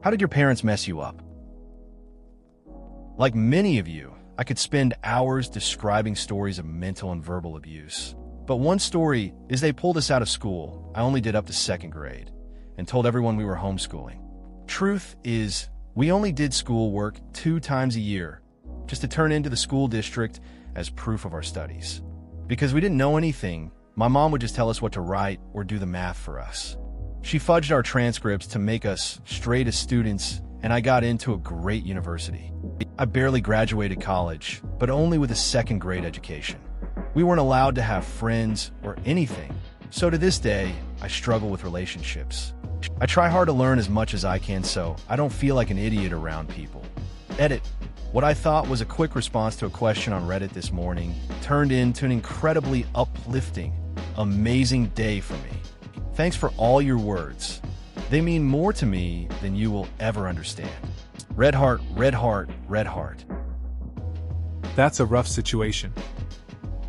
How did your parents mess you up? Like many of you, I could spend hours describing stories of mental and verbal abuse. But one story is they pulled us out of school. I only did up to 2nd grade and told everyone we were homeschooling. Truth is, we only did schoolwork 2 times a year, just to turn into the school district as proof of our studies. Because we didn't know anything, my mom would just tell us what to write or do the math for us. She fudged our transcripts to make us straight as students, and I got into a great university. I barely graduated college, but only with a 2nd grade education. We weren't allowed to have friends or anything, so to this day, I struggle with relationships. I try hard to learn as much as I can so I don't feel like an idiot around people. Edit. What I thought was a quick response to a question on Reddit this morning turned into an incredibly uplifting, amazing day for me. Thanks for all your words. They mean more to me than you will ever understand. Red heart, red heart, red heart. That's a rough situation.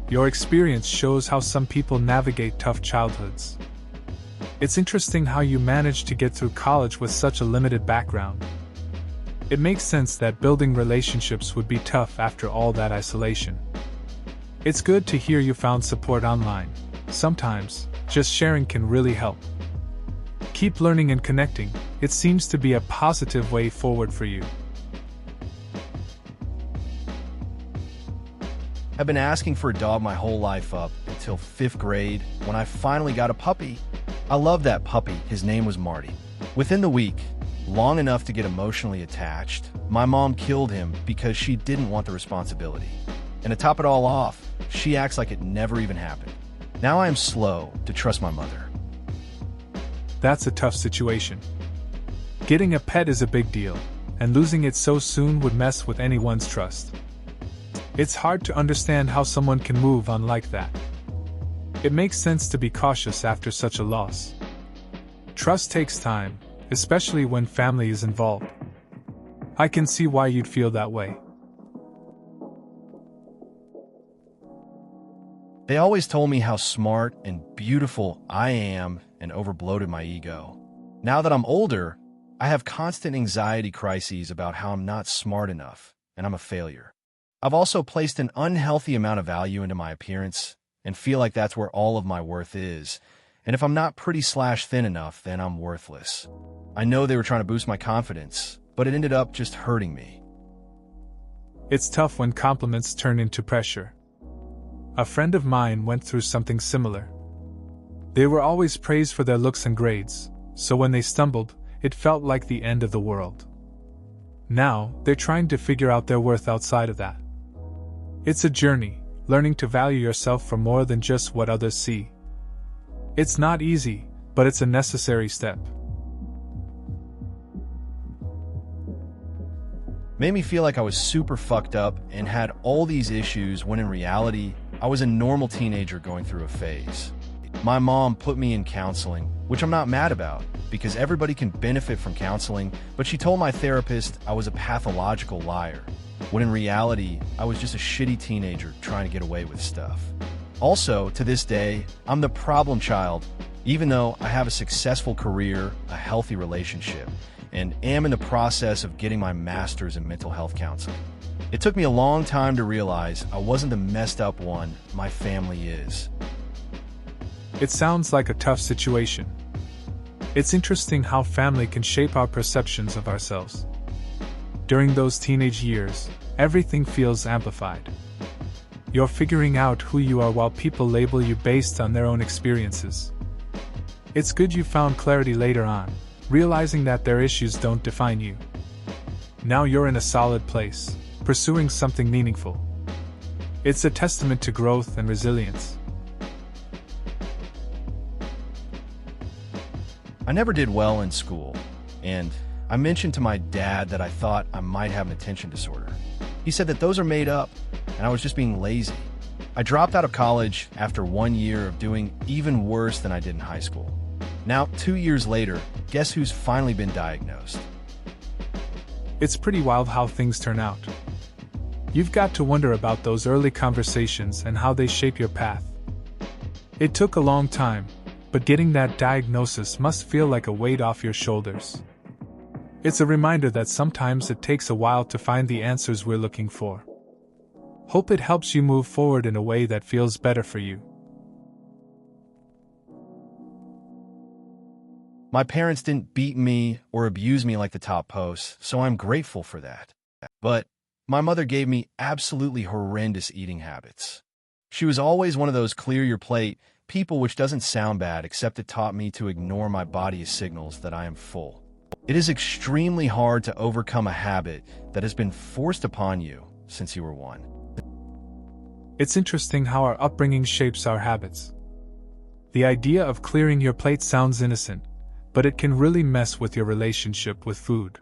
Your experience shows how some people navigate tough childhoods. It's interesting how you managed to get through college with such a limited background. It makes sense that building relationships would be tough after all that isolation. It's good to hear you found support online. Sometimes, just sharing can really help. Keep learning and connecting. It seems to be a positive way forward for you. I've been asking for a dog my whole life up until 5th grade when I finally got a puppy. I loved that puppy. His name was Marty. Within the week, long enough to get emotionally attached, my mom killed him because she didn't want the responsibility. And to top it all off, she acts like it never even happened. Now I am slow to trust my mother. That's a tough situation. Getting a pet is a big deal, and losing it so soon would mess with anyone's trust. It's hard to understand how someone can move on like that. It makes sense to be cautious after such a loss. Trust takes time, especially when family is involved. I can see why you'd feel that way. They always told me how smart and beautiful I am and overbloated my ego. Now that I'm older, I have constant anxiety crises about how I'm not smart enough and I'm a failure. I've also placed an unhealthy amount of value into my appearance and feel like that's where all of my worth is. And if I'm not pretty/thin enough, then I'm worthless. I know they were trying to boost my confidence, but it ended up just hurting me. It's tough when compliments turn into pressure. A friend of mine went through something similar. They were always praised for their looks and grades, so when they stumbled, it felt like the end of the world. Now, they're trying to figure out their worth outside of that. It's a journey, learning to value yourself for more than just what others see. It's not easy, but it's a necessary step. Made me feel like I was super fucked up and had all these issues when in reality, I was a normal teenager going through a phase. My mom put me in counseling, which I'm not mad about, because everybody can benefit from counseling, but she told my therapist I was a pathological liar, when in reality, I was just a shitty teenager trying to get away with stuff. Also, to this day, I'm the problem child, even though I have a successful career, a healthy relationship, and am in the process of getting my master's in mental health counseling. It took me a long time to realize I wasn't the messed up one my family is. It sounds like a tough situation. It's interesting how family can shape our perceptions of ourselves. During those teenage years, everything feels amplified. You're figuring out who you are while people label you based on their own experiences. It's good you found clarity later on, realizing that their issues don't define you. Now you're in a solid place, pursuing something meaningful. It's a testament to growth and resilience. I never did well in school, and I mentioned to my dad that I thought I might have an attention disorder. He said that those are made up, and I was just being lazy. I dropped out of college after 1 year of doing even worse than I did in high school. Now, 2 years later, guess who's finally been diagnosed? It's pretty wild how things turn out. You've got to wonder about those early conversations and how they shape your path. It took a long time, but getting that diagnosis must feel like a weight off your shoulders. It's a reminder that sometimes it takes a while to find the answers we're looking for. Hope it helps you move forward in a way that feels better for you. My parents didn't beat me or abuse me like the top posts, so I'm grateful for that. But my mother gave me absolutely horrendous eating habits. She was always one of those clear your plate people, which doesn't sound bad, except it taught me to ignore my body's signals that I am full. It is extremely hard to overcome a habit that has been forced upon you since you were one. It's interesting how our upbringing shapes our habits. The idea of clearing your plate sounds innocent, but it can really mess with your relationship with food.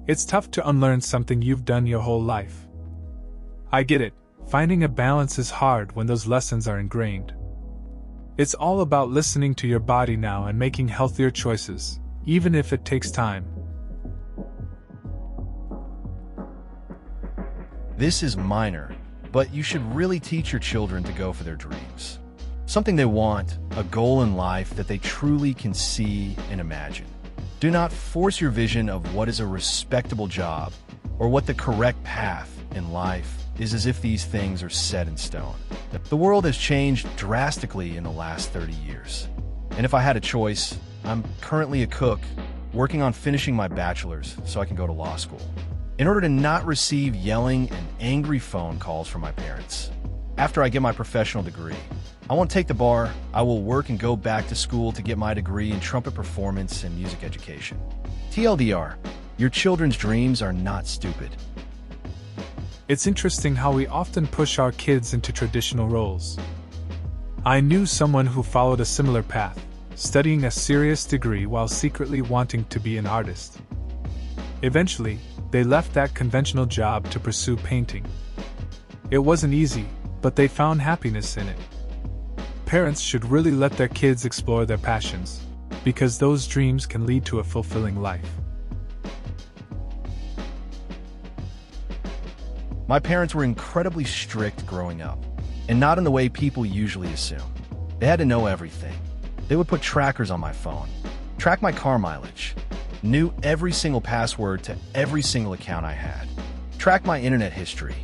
It's tough to unlearn something you've done your whole life. I get it, finding a balance is hard when those lessons are ingrained. It's all about listening to your body now and making healthier choices, even if it takes time. This is minor, but you should really teach your children to go for their dreams. Something they want, a goal in life that they truly can see and imagine. Do not force your vision of what is a respectable job or what the correct path in life is as if these things are set in stone. The world has changed drastically in the last 30 years. And if I had a choice, I'm currently a cook, working on finishing my bachelor's so I can go to law school, in order to not receive yelling and angry phone calls from my parents. After I get my professional degree, I won't take the bar. I will work and go back to school to get my degree in trumpet performance and music education. TLDR, your children's dreams are not stupid. It's interesting how we often push our kids into traditional roles. I knew someone who followed a similar path, studying a serious degree while secretly wanting to be an artist. Eventually, they left that conventional job to pursue painting. It wasn't easy, but they found happiness in it. Parents should really let their kids explore their passions, because those dreams can lead to a fulfilling life. My parents were incredibly strict growing up, and not in the way people usually assume. They had to know everything. They would put trackers on my phone, track my car mileage, knew every single password to every single account I had, track my internet history,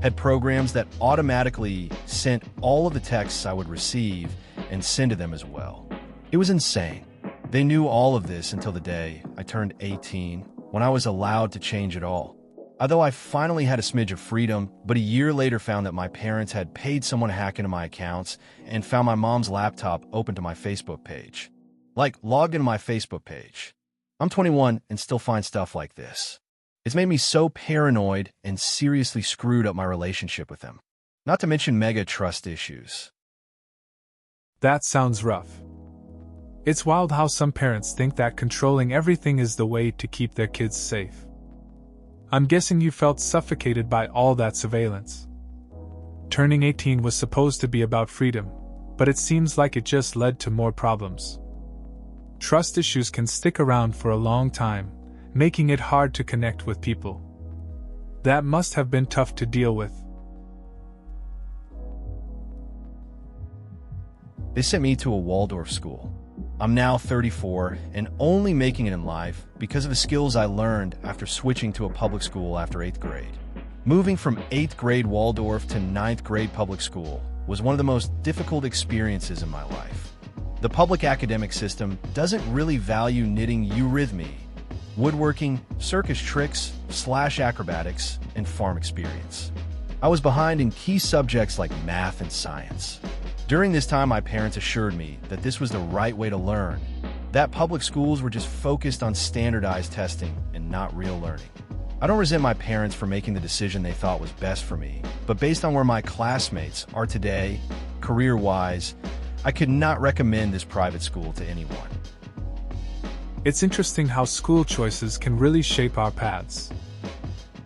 had programs that automatically sent all of the texts I would receive and send to them as well. It was insane. They knew all of this until the day I turned 18, when I was allowed to change it all. Although I finally had a smidge of freedom, but a year later found that my parents had paid someone to hack into my accounts and found my mom's laptop open to my Facebook page. Like, logged into my Facebook page. I'm 21 and still find stuff like this. It's made me so paranoid and seriously screwed up my relationship with them. Not to mention mega trust issues. That sounds rough. It's wild how some parents think that controlling everything is the way to keep their kids safe. I'm guessing you felt suffocated by all that surveillance. Turning 18 was supposed to be about freedom, but it seems like it just led to more problems. Trust issues can stick around for a long time, making it hard to connect with people. That must have been tough to deal with. They sent me to a Waldorf school. I'm now 34 and only making it in life because of the skills I learned after switching to a public school after 8th grade. Moving from 8th grade Waldorf to 9th grade public school was one of the most difficult experiences in my life. The public academic system doesn't really value knitting eurythmy, woodworking, circus tricks, / acrobatics, and farm experience. I was behind in key subjects like math and science. During this time, my parents assured me that this was the right way to learn, that public schools were just focused on standardized testing and not real learning. I don't resent my parents for making the decision they thought was best for me, but based on where my classmates are today, career-wise, I could not recommend this private school to anyone. It's interesting how school choices can really shape our paths.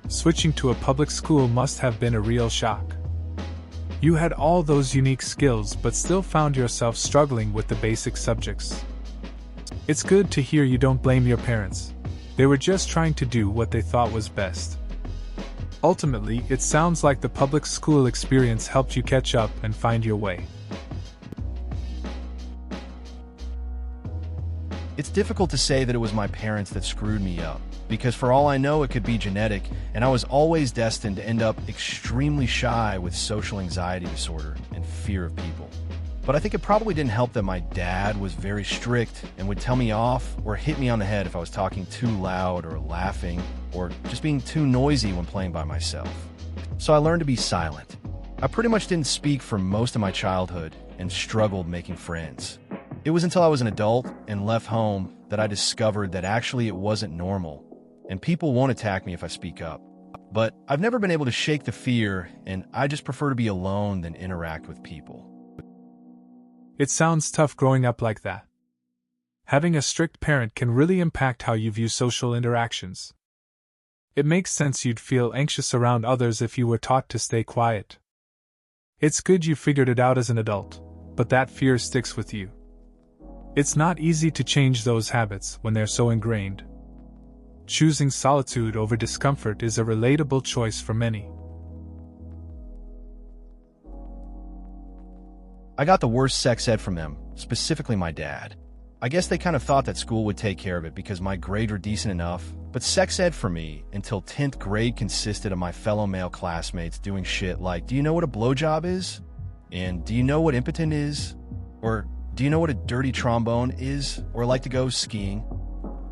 Switching to a public school must have been a real shock. You had all those unique skills but still found yourself struggling with the basic subjects. It's good to hear you don't blame your parents. They were just trying to do what they thought was best. Ultimately, it sounds like the public school experience helped you catch up and find your way. It's difficult to say that it was my parents that screwed me up, because for all I know, it could be genetic, and I was always destined to end up extremely shy with social anxiety disorder and fear of people. But I think it probably didn't help that my dad was very strict and would tell me off or hit me on the head if I was talking too loud or laughing or just being too noisy when playing by myself. So I learned to be silent. I pretty much didn't speak for most of my childhood and struggled making friends. It was until I was an adult and left home that I discovered that actually it wasn't normal, and people won't attack me if I speak up. But I've never been able to shake the fear, and I just prefer to be alone than interact with people. It sounds tough growing up like that. Having a strict parent can really impact how you view social interactions. It makes sense you'd feel anxious around others if you were taught to stay quiet. It's good you figured it out as an adult, but that fear sticks with you. It's not easy to change those habits when they're so ingrained. Choosing solitude over discomfort is a relatable choice for many. I got the worst sex ed from them, specifically my dad. I guess they kind of thought that school would take care of it because my grades were decent enough, but sex ed for me, until 10th grade, consisted of my fellow male classmates doing shit like, do you know what a blowjob is? And do you know what impotent is? Or do you know what a dirty trombone is? Or like to go skiing?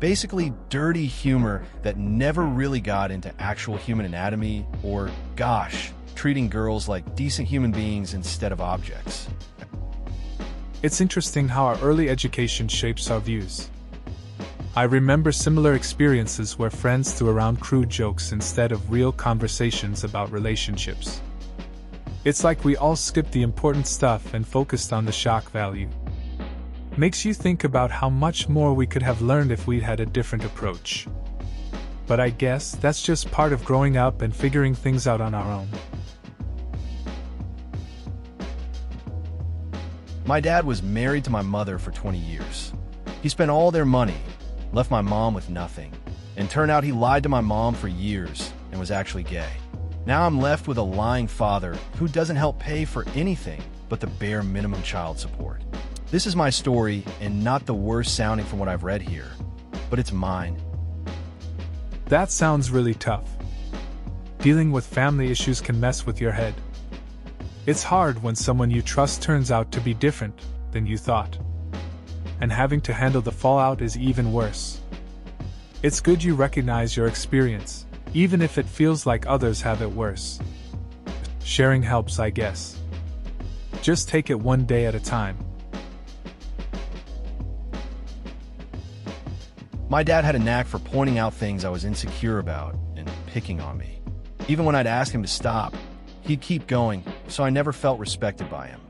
Basically, dirty humor that never really got into actual human anatomy or, gosh, treating girls like decent human beings instead of objects. It's interesting how our early education shapes our views. I remember similar experiences where friends threw around crude jokes instead of real conversations about relationships. It's like we all skipped the important stuff and focused on the shock value. Makes you think about how much more we could have learned if we'd had a different approach. But I guess that's just part of growing up and figuring things out on our own. My dad was married to my mother for 20 years. He spent all their money, left my mom with nothing, and turned out he lied to my mom for years and was actually gay. Now I'm left with a lying father who doesn't help pay for anything but the bare minimum child support. This is my story, and not the worst sounding from what I've read here, but it's mine. That sounds really tough. Dealing with family issues can mess with your head. It's hard when someone you trust turns out to be different than you thought. And having to handle the fallout is even worse. It's good you recognize your experience, even if it feels like others have it worse. Sharing helps, I guess. Just take it one day at a time. My dad had a knack for pointing out things I was insecure about and picking on me. Even when I'd ask him to stop, he'd keep going, so I never felt respected by him.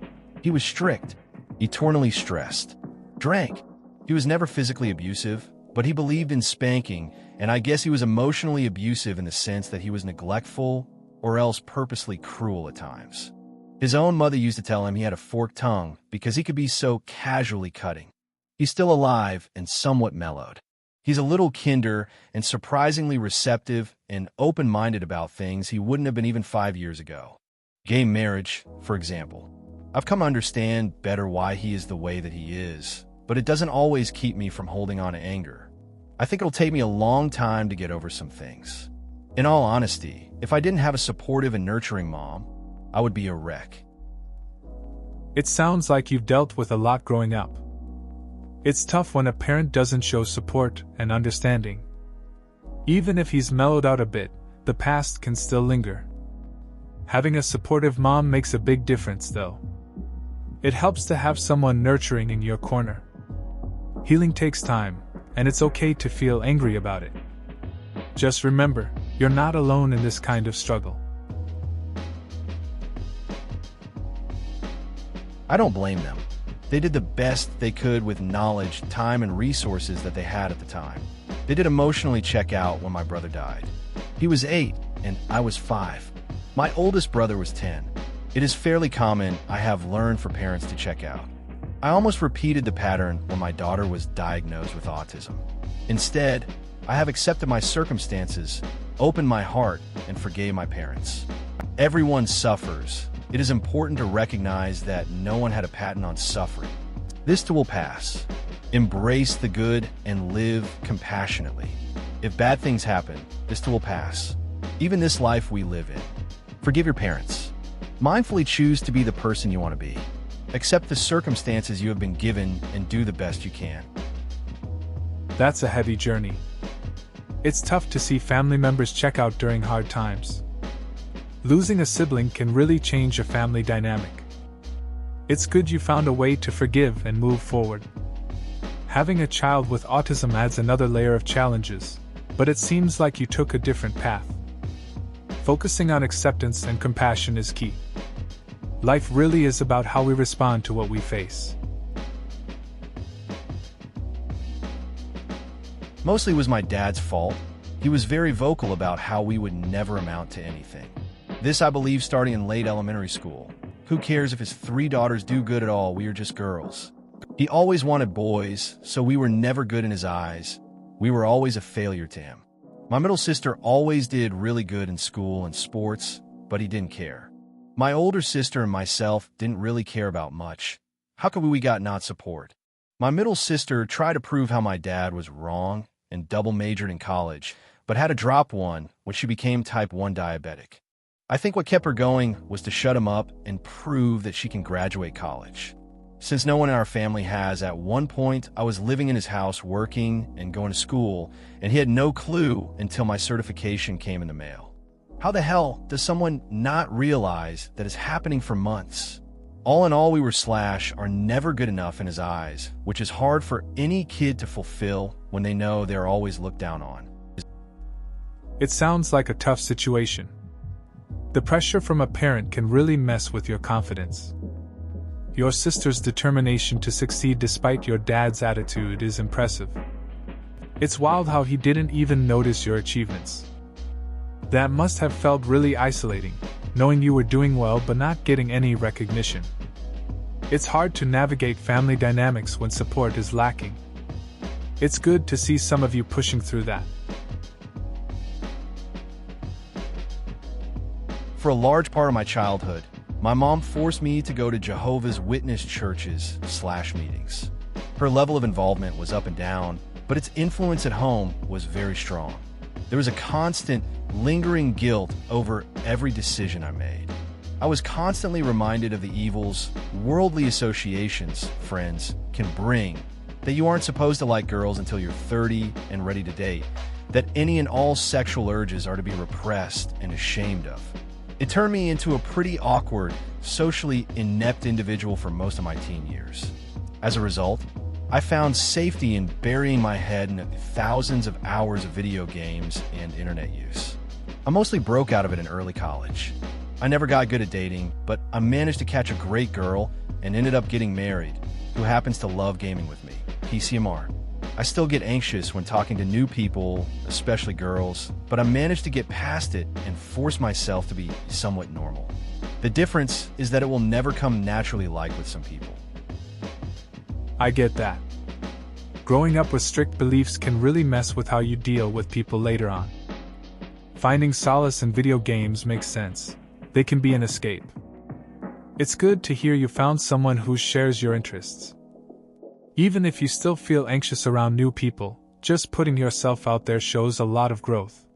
He was strict, eternally stressed, drank. He was never physically abusive, but he believed in spanking, and I guess he was emotionally abusive in the sense that he was neglectful or else purposely cruel at times. His own mother used to tell him he had a forked tongue because he could be so casually cutting. He's still alive and somewhat mellowed. He's a little kinder and surprisingly receptive and open-minded about things he wouldn't have been even 5 years ago. Gay marriage, for example. I've come to understand better why he is the way that he is, but it doesn't always keep me from holding on to anger. I think it'll take me a long time to get over some things. In all honesty, if I didn't have a supportive and nurturing mom, I would be a wreck. It sounds like you've dealt with a lot growing up. It's tough when a parent doesn't show support and understanding. Even if he's mellowed out a bit, the past can still linger. Having a supportive mom makes a big difference, though. It helps to have someone nurturing in your corner. Healing takes time, and it's okay to feel angry about it. Just remember, you're not alone in this kind of struggle. I don't blame them. They did the best they could with knowledge, time, and resources that they had at the time. They did emotionally check out when my brother died. He was 8, and I was 5. My oldest brother was 10. It is fairly common, I have learned, for parents to check out. I almost repeated the pattern when my daughter was diagnosed with autism. Instead, I have accepted my circumstances, opened my heart, and forgave my parents. Everyone suffers. It is important to recognize that no one had a patent on suffering. This too will pass. Embrace the good and live compassionately. If bad things happen, this too will pass. Even this life we live in. Forgive your parents. Mindfully choose to be the person you want to be. Accept the circumstances you have been given and do the best you can. That's a heavy journey. It's tough to see family members check out during hard times. Losing a sibling can really change a family dynamic. It's good you found a way to forgive and move forward. Having a child with autism adds another layer of challenges, but it seems like you took a different path. Focusing on acceptance and compassion is key. Life really is about how we respond to what we face. Mostly was my dad's fault. He was very vocal about how we would never amount to anything. This, I believe, starting in late elementary school. Who cares if his 3 daughters do good at all, we are just girls. He always wanted boys, so we were never good in his eyes. We were always a failure to him. My middle sister always did really good in school and sports, but he didn't care. My older sister and myself didn't really care about much. How could we got not support? My middle sister tried to prove how my dad was wrong and double majored in college, but had to drop one when she became type 1 diabetic. I think what kept her going was to shut him up and prove that she can graduate college. Since no one in our family has, at one point, I was living in his house working and going to school, and he had no clue until my certification came in the mail. How the hell does someone not realize that is happening for months? All in all, we were / are never good enough in his eyes, which is hard for any kid to fulfill when they know they're always looked down on. It sounds like a tough situation. The pressure from a parent can really mess with your confidence. Your sister's determination to succeed despite your dad's attitude is impressive. It's wild how he didn't even notice your achievements. That must have felt really isolating, knowing you were doing well but not getting any recognition. It's hard to navigate family dynamics when support is lacking. It's good to see some of you pushing through that. For a large part of my childhood, my mom forced me to go to Jehovah's Witness churches / meetings. Her level of involvement was up and down, but its influence at home was very strong. There was a constant, lingering guilt over every decision I made. I was constantly reminded of the evils worldly associations, friends, can bring, that you aren't supposed to like girls until you're 30 and ready to date, that any and all sexual urges are to be repressed and ashamed of. It turned me into a pretty awkward, socially inept individual for most of my teen years. As a result, I found safety in burying my head in thousands of hours of video games and internet use. I mostly broke out of it in early college. I never got good at dating, but I managed to catch a great girl and ended up getting married, who happens to love gaming with me, PCMR. I still get anxious when talking to new people, especially girls, but I managed to get past it and force myself to be somewhat normal. The difference is that it will never come naturally like with some people. I get that. Growing up with strict beliefs can really mess with how you deal with people later on. Finding solace in video games makes sense. They can be an escape. It's good to hear you found someone who shares your interests. Even if you still feel anxious around new people, just putting yourself out there shows a lot of growth.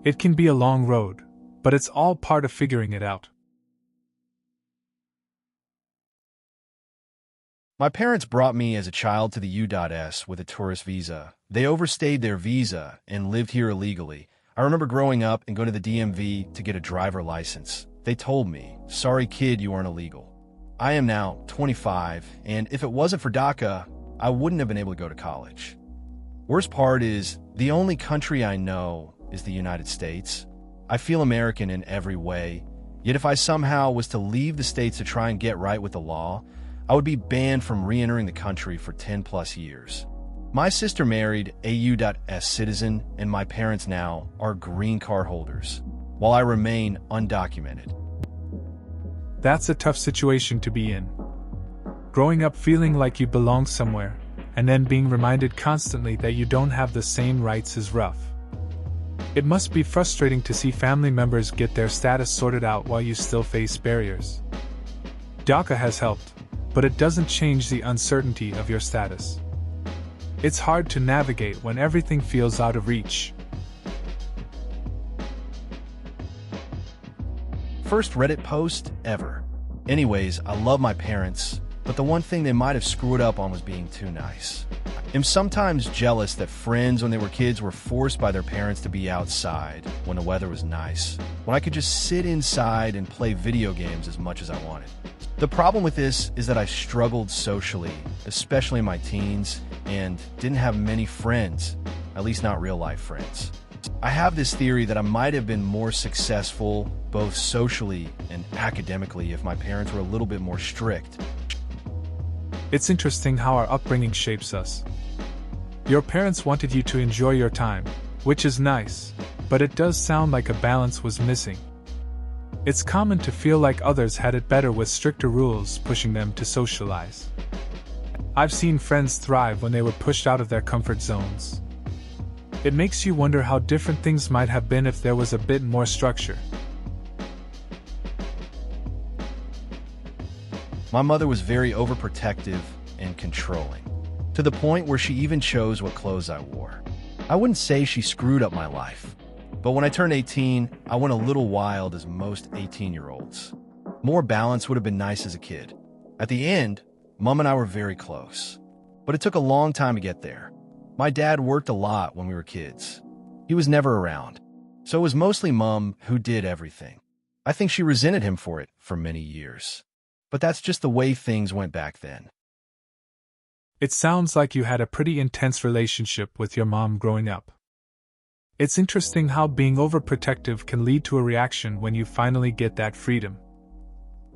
It can be a long road, but it's all part of figuring it out. My parents brought me as a child to the U.S. with a tourist visa. They overstayed their visa and lived here illegally. I remember growing up and going to the DMV to get a driver license. They told me, "Sorry kid, you aren't illegal." I am now 25, and if it wasn't for DACA, I wouldn't have been able to go to college. Worst part is, the only country I know is the United States. I feel American in every way, yet if I somehow was to leave the States to try and get right with the law, I would be banned from re-entering the country for 10 plus years. My sister married a U.S. citizen, and my parents now are green card holders, while I remain undocumented. That's a tough situation to be in. Growing up feeling like you belong somewhere, and then being reminded constantly that you don't have the same rights is rough. It must be frustrating to see family members get their status sorted out while you still face barriers. DACA has helped, but it doesn't change the uncertainty of your status. It's hard to navigate when everything feels out of reach. First Reddit post ever. Anyways, I love my parents, but the one thing they might have screwed up on was being too nice. I'm sometimes jealous that friends when they were kids were forced by their parents to be outside when the weather was nice, when I could just sit inside and play video games as much as I wanted. The problem with this is that I struggled socially, especially in my teens, and didn't have many friends, at least not real-life friends. I have this theory that I might have been more successful, both socially and academically, if my parents were a little bit more strict. It's interesting how our upbringing shapes us. Your parents wanted you to enjoy your time, which is nice, but it does sound like a balance was missing. It's common to feel like others had it better with stricter rules pushing them to socialize. I've seen friends thrive when they were pushed out of their comfort zones. It makes you wonder how different things might have been if there was a bit more structure. My mother was very overprotective and controlling, to the point where she even chose what clothes I wore. I wouldn't say she screwed up my life, but when I turned 18, I went a little wild as most 18-year-olds. More balance would have been nice as a kid. At the end, Mom and I were very close, but it took a long time to get there. My dad worked a lot when we were kids. He was never around, so it was mostly Mom who did everything. I think she resented him for it for many years. But that's just the way things went back then. It sounds like you had a pretty intense relationship with your mom growing up. It's interesting how being overprotective can lead to a reaction when you finally get that freedom.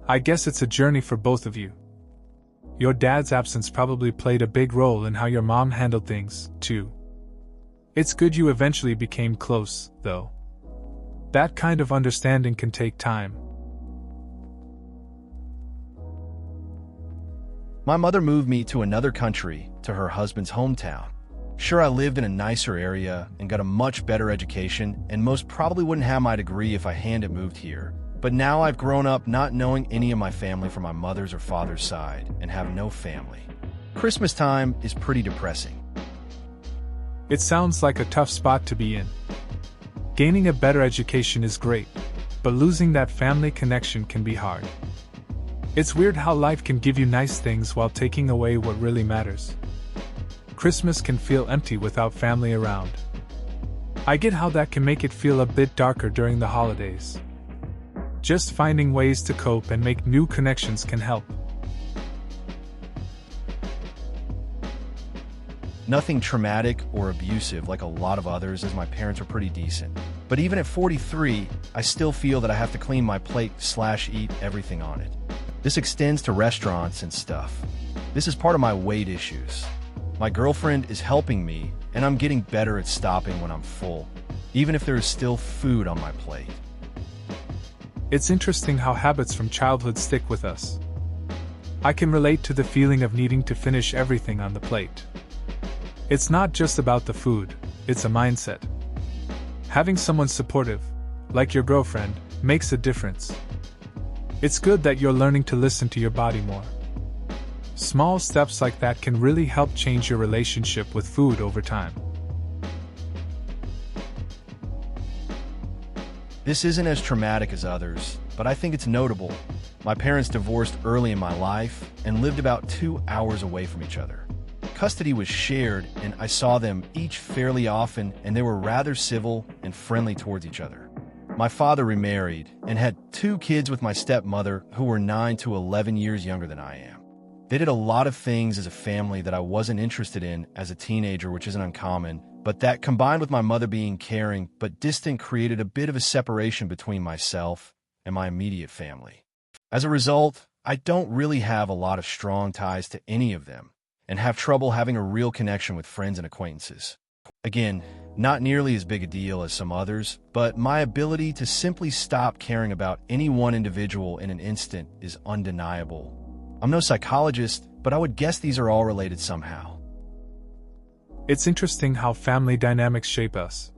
I guess it's a journey for both of you. Your dad's absence probably played a big role in how your mom handled things, too. It's good you eventually became close, though. That kind of understanding can take time. My mother moved me to another country, to her husband's hometown. Sure, I lived in a nicer area and got a much better education, and most probably wouldn't have my degree if I hadn't moved here. But now I've grown up not knowing any of my family from my mother's or father's side, and have no family. Christmas time is pretty depressing. It sounds like a tough spot to be in. Gaining a better education is great, but losing that family connection can be hard. It's weird how life can give you nice things while taking away what really matters. Christmas can feel empty without family around. I get how that can make it feel a bit darker during the holidays. Just finding ways to cope and make new connections can help. Nothing traumatic or abusive like a lot of others, as my parents were pretty decent. But even at 43, I still feel that I have to clean my plate/eat everything on it. This extends to restaurants and stuff. This is part of my weight issues. My girlfriend is helping me, and I'm getting better at stopping when I'm full, even if there is still food on my plate. It's interesting how habits from childhood stick with us. I can relate to the feeling of needing to finish everything on the plate. It's not just about the food, it's a mindset. Having someone supportive, like your girlfriend, makes a difference. It's good that you're learning to listen to your body more. Small steps like that can really help change your relationship with food over time. This isn't as traumatic as others, but I think it's notable. My parents divorced early in my life and lived about 2 hours away from each other. Custody was shared, and I saw them each fairly often, and they were rather civil and friendly towards each other. My father remarried and had 2 kids with my stepmother, who were 9 to 11 years younger than I am. They did a lot of things as a family that I wasn't interested in as a teenager, which isn't uncommon, but that combined with my mother being caring but distant created a bit of a separation between myself and my immediate family. As a result, I don't really have a lot of strong ties to any of them, and have trouble having a real connection with friends and acquaintances. Again, not nearly as big a deal as some others, but my ability to simply stop caring about any one individual in an instant is undeniable. I'm no psychologist, but I would guess these are all related somehow. It's interesting how family dynamics shape us.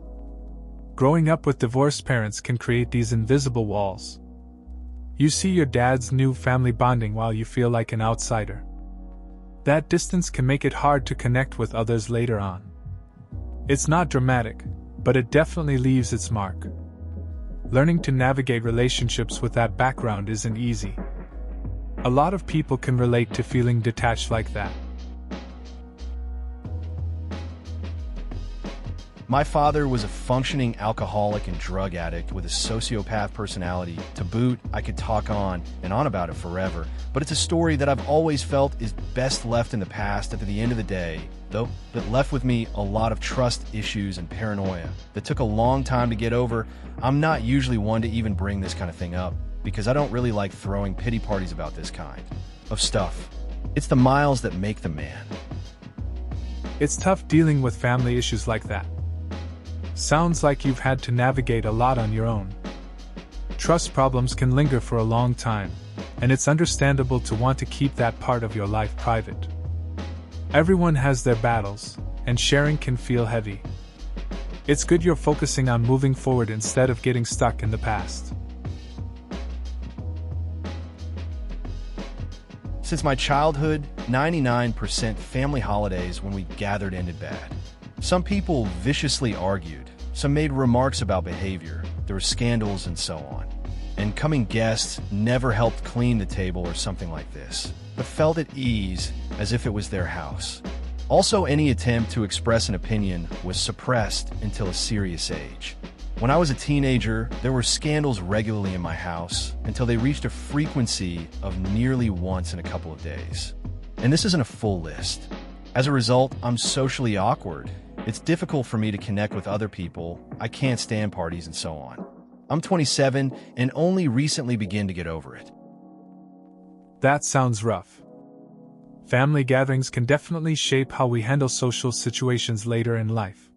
Growing up with divorced parents can create these invisible walls. You see your dad's new family bonding while you feel like an outsider. That distance can make it hard to connect with others later on. It's not dramatic, but it definitely leaves its mark. Learning to navigate relationships with that background isn't easy. A lot of people can relate to feeling detached like that. My father was a functioning alcoholic and drug addict with a sociopath personality. To boot, I could talk on and on about it forever, but it's a story that I've always felt is best left in the past. At the end of the day, though, that left with me a lot of trust issues and paranoia that took a long time to get over. I'm not usually one to even bring this kind of thing up, because I don't really like throwing pity parties about this kind of stuff. It's the miles that make the man. It's tough dealing with family issues like that. Sounds like you've had to navigate a lot on your own. Trust problems can linger for a long time, and it's understandable to want to keep that part of your life private. Everyone has their battles, and sharing can feel heavy. It's good you're focusing on moving forward instead of getting stuck in the past. Since my childhood, 99% family holidays when we gathered ended bad. Some people viciously argued, some made remarks about behavior, there were scandals and so on. And coming guests never helped clean the table or something like this, but felt at ease as if it was their house. Also, any attempt to express an opinion was suppressed until a serious age. When I was a teenager, there were scandals regularly in my house until they reached a frequency of nearly once in a couple of days. And this isn't a full list. As a result, I'm socially awkward. It's difficult for me to connect with other people. I can't stand parties and so on. I'm 27 and only recently began to get over it. That sounds rough. Family gatherings can definitely shape how we handle social situations later in life.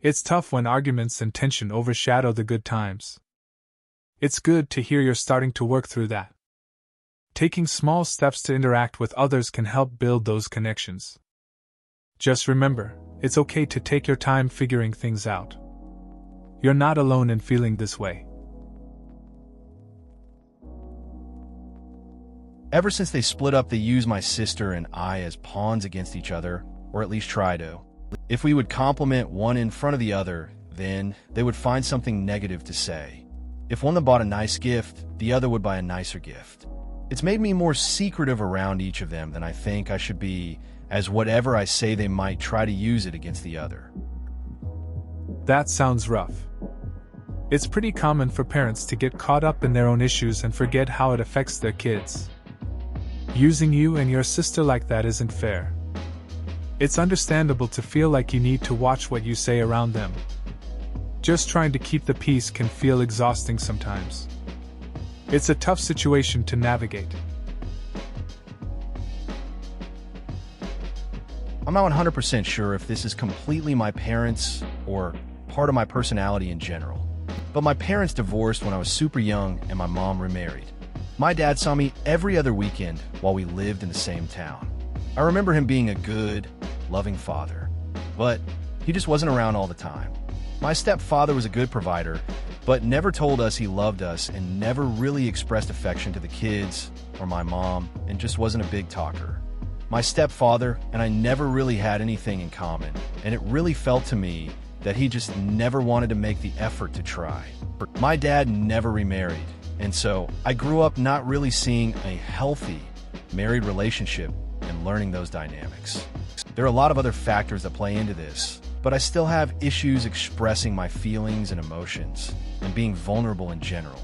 It's tough when arguments and tension overshadow the good times. It's good to hear you're starting to work through that. Taking small steps to interact with others can help build those connections. Just remember, it's okay to take your time figuring things out. You're not alone in feeling this way. Ever since they split up, they use my sister and I as pawns against each other, or at least try to. If we would compliment one in front of the other, then they would find something negative to say. If one of them bought a nice gift, the other would buy a nicer gift. It's made me more secretive around each of them than I think I should be, as whatever I say they might try to use it against the other. That sounds rough. It's pretty common for parents to get caught up in their own issues and forget how it affects their kids. Using you and your sister like that isn't fair. It's understandable to feel like you need to watch what you say around them. Just trying to keep the peace can feel exhausting sometimes. It's a tough situation to navigate. I'm not 100% sure if this is completely my parents or part of my personality in general. But my parents divorced when I was super young and my mom remarried. My dad saw me every other weekend while we lived in the same town. I remember him being a good, loving father, but he just wasn't around all the time. My stepfather was a good provider, but never told us he loved us and never really expressed affection to the kids or my mom, and just wasn't a big talker. My stepfather and I never really had anything in common, and it really felt to me that he just never wanted to make the effort to try. My dad never remarried, and so I grew up not really seeing a healthy married relationship and learning those dynamics. There are a lot of other factors that play into this, but I still have issues expressing my feelings and emotions and being vulnerable in general.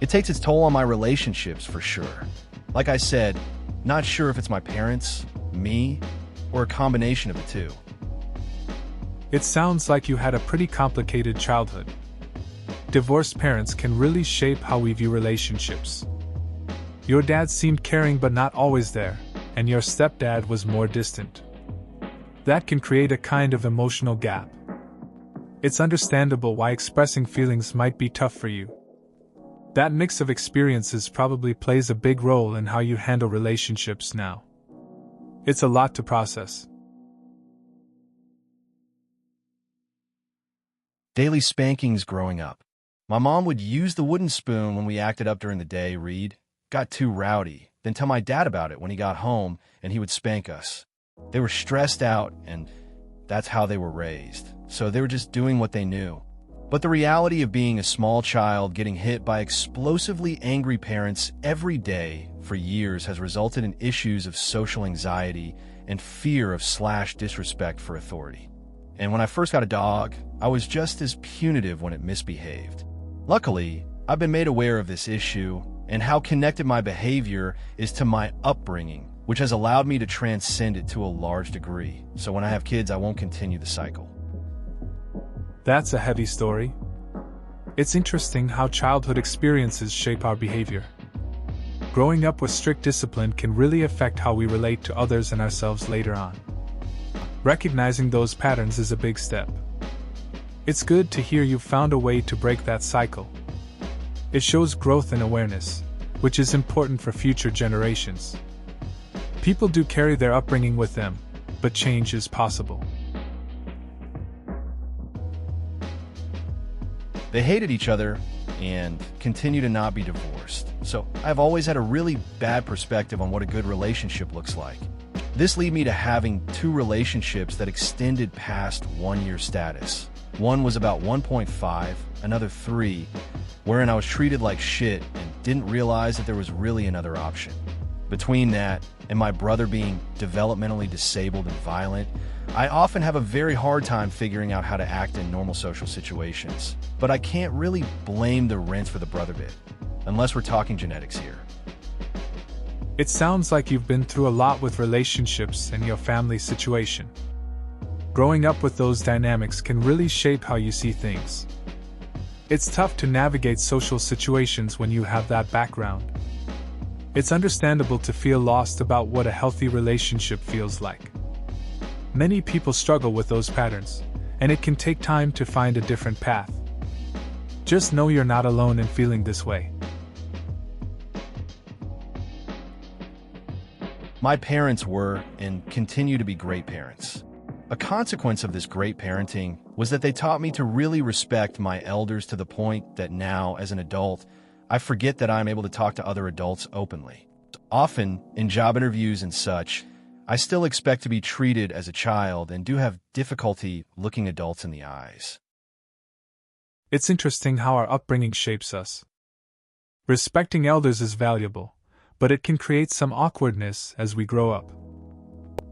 It takes its toll on my relationships for sure. Like I said, not sure if it's my parents, me, or a combination of the two. It sounds like you had a pretty complicated childhood. Divorced parents can really shape how we view relationships. Your dad seemed caring but not always there, and your stepdad was more distant. That can create a kind of emotional gap. It's understandable why expressing feelings might be tough for you. That mix of experiences probably plays a big role in how you handle relationships now. It's a lot to process. Daily spankings growing up. My mom would use the wooden spoon when we acted up during the day. Reed got too rowdy, then tell my dad about it when he got home and he would spank us. They were stressed out, and that's how they were raised. So they were just doing what they knew. But the reality of being a small child getting hit by explosively angry parents every day for years has resulted in issues of social anxiety and fear of / disrespect for authority. And when I first got a dog, I was just as punitive when it misbehaved. Luckily, I've been made aware of this issue and how connected my behavior is to my upbringing, which has allowed me to transcend it to a large degree. So when I have kids, I won't continue the cycle. That's a heavy story. It's interesting how childhood experiences shape our behavior. Growing up with strict discipline can really affect how we relate to others and ourselves later on. Recognizing those patterns is a big step. It's good to hear you've found a way to break that cycle. It shows growth and awareness, which is important for future generations. People do carry their upbringing with them, but change is possible. They hated each other and continue to not be divorced. So I've always had a really bad perspective on what a good relationship looks like. This led me to having 2 relationships that extended past 1-year status. One was about 1.5, another 3, wherein I was treated like shit and didn't realize that there was really another option. Between that and my brother being developmentally disabled and violent, I often have a very hard time figuring out how to act in normal social situations. But I can't really blame the rinse for the brother bit, unless we're talking genetics here. It sounds like you've been through a lot with relationships and your family situation. Growing up with those dynamics can really shape how you see things. It's tough to navigate social situations when you have that background. It's understandable to feel lost about what a healthy relationship feels like. Many people struggle with those patterns, and it can take time to find a different path. Just know you're not alone in feeling this way. My parents were and continue to be great parents. A consequence of this great parenting was that they taught me to really respect my elders to the point that now, as an adult, I forget that I'm able to talk to other adults openly. Often, in job interviews and such, I still expect to be treated as a child and do have difficulty looking adults in the eyes. It's interesting how our upbringing shapes us. Respecting elders is valuable, but it can create some awkwardness as we grow up.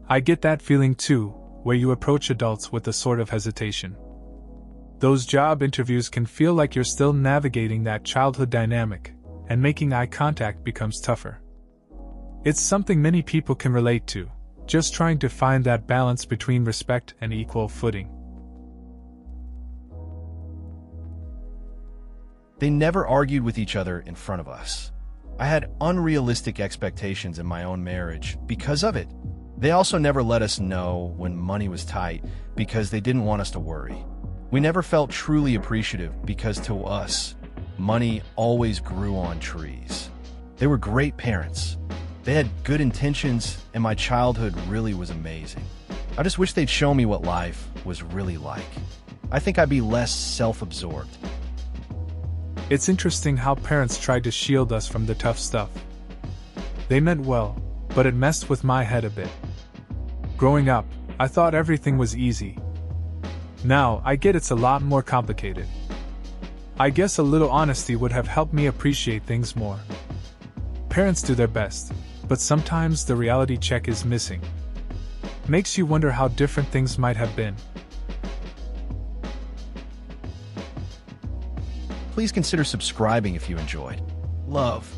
I get that feeling too, where you approach adults with a sort of hesitation. Those job interviews can feel like you're still navigating that childhood dynamic, and making eye contact becomes tougher. It's something many people can relate to, just trying to find that balance between respect and equal footing. They never argued with each other in front of us. I had unrealistic expectations in my own marriage because of it. They also never let us know when money was tight because they didn't want us to worry. We never felt truly appreciative because to us, money always grew on trees. They were great parents. They had good intentions, and my childhood really was amazing. I just wish they'd show me what life was really like. I think I'd be less self-absorbed. It's interesting how parents tried to shield us from the tough stuff. They meant well, but it messed with my head a bit. Growing up, I thought everything was easy. Now, I get it's a lot more complicated. I guess a little honesty would have helped me appreciate things more. Parents do their best, but sometimes the reality check is missing. Makes you wonder how different things might have been. Please consider subscribing if you enjoyed. Love.